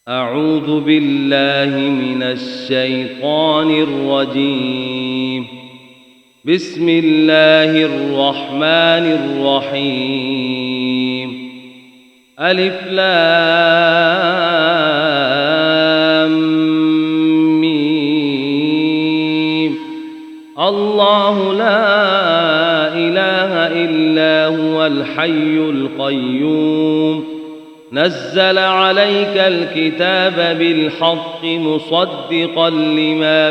أعوذ بالله من الشيطان الرجيم. بسم الله الرحمن الرحيم. ألف لام ميم. الله لا إله إلا هو الحي القيوم. نزل عليك الكتاب بالحق مصدقا لما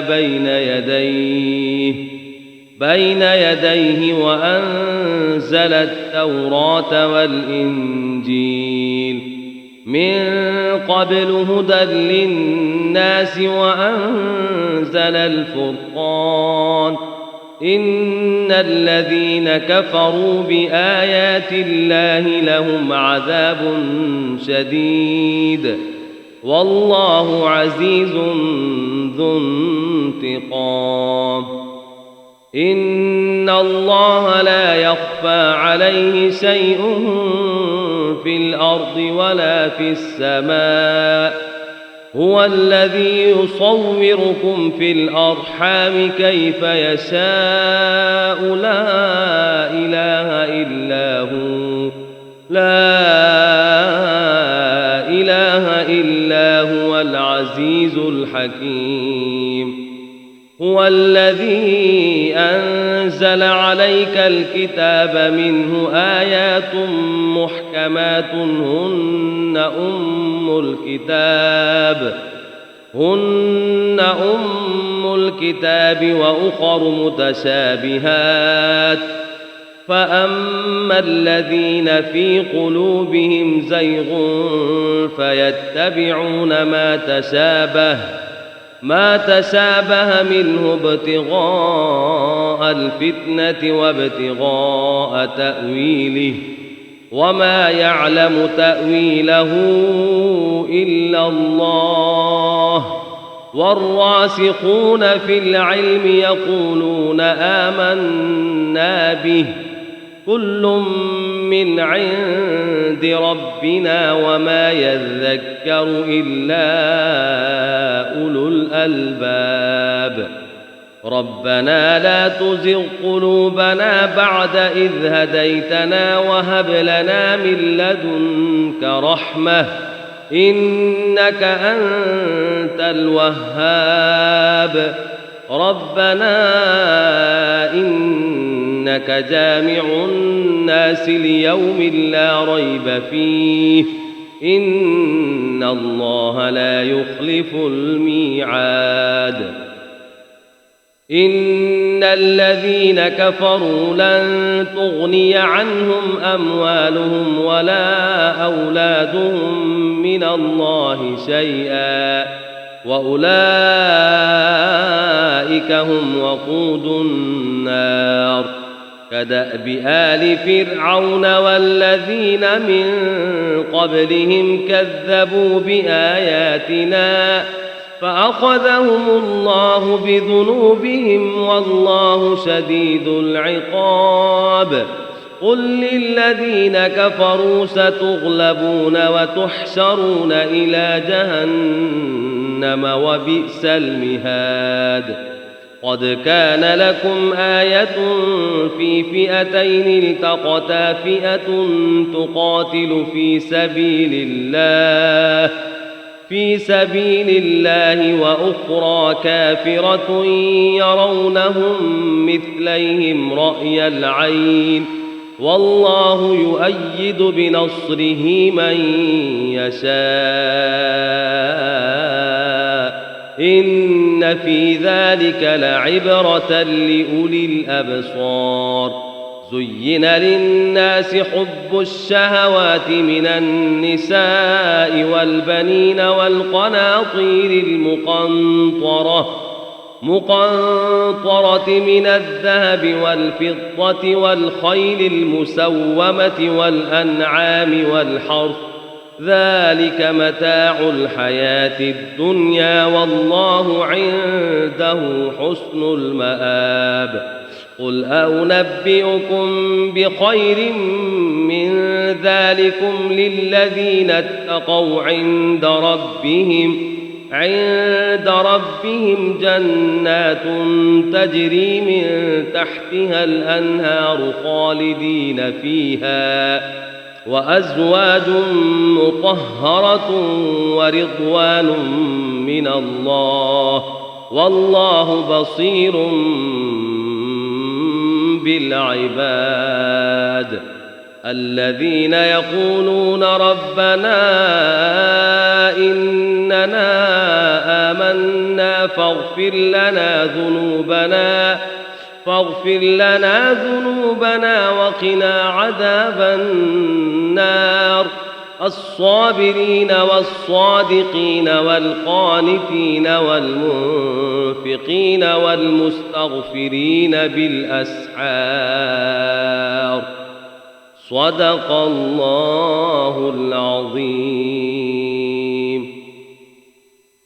بين يديه وأنزل التوراة والإنجيل من قبل هدى للناس وأنزل الفرقان. إن الذين كفروا بآيات الله لهم عذاب شديد والله عزيز ذو انتقام. إن الله لا يخفى عليه شيء في الأرض ولا في السماء. هو الذي يصوركم في الأرحام كيف يشاء. لا إله إلا هو العزيز الحكيم. هو الذي أنزل عليك الكتاب منه آيات محكمات هن أم الكتاب وأخر متشابهات. فأما الذين في قلوبهم زيغ فيتبعون ما تشابه منه ابتغاء الفتنة وابتغاء تأويله وما يعلم تأويله إلا الله. والراسخون في العلم يقولون آمنا به كل من عند ربنا وما يذكر إلا أولو الألباب. ربنا لا تزغ قلوبنا بعد إذ هديتنا وهب لنا من لدنك رحمة إنك أنت الوهاب. ربنا إنك جامع الناس ليوم لا ريب فيه إن الله لا يخلف الميعاد. إن الذين كفروا لن تغني عنهم أموالهم ولا أولادهم من الله شيئا وأولئك هم وقود النار. كدأب آل فرعون والذين من قبلهم كذبوا بآياتنا فأخذهم الله بذنوبهم والله شديد العقاب. قل للذين كفروا ستغلبون وتحشرون إلى جهنم وبئس المهاد. قد كان لكم آية في فئتين التقتا فئة تقاتل في سبيل الله وأخرى كافرة يرونهم مثليهم رأي العين والله يؤيد بنصره من يشاء. إن في ذلك لعبرة لأولي الأبصار. زين للناس حب الشهوات من النساء والبنين والقناطير المقنطرة من الذهب والفضة والخيل المسومة والأنعام والحرث ذلك متاع الحياة الدنيا والله عنده حسن المآب. قل أنبئكم بخير من ذلكم للذين اتقوا عند ربهم جنات تجري من تحتها الأنهار خالدين فيها وأزواج مطهرة ورضوان من الله والله بصير بالعباد. الذين يقولون ربنا إننا آمنا فاغفر لنا ذنوبنا وقنا عذاب النار. الصابرين والصادقين والقانتين والمنفقين والمستغفرين بالأسحار. صدق الله العظيم.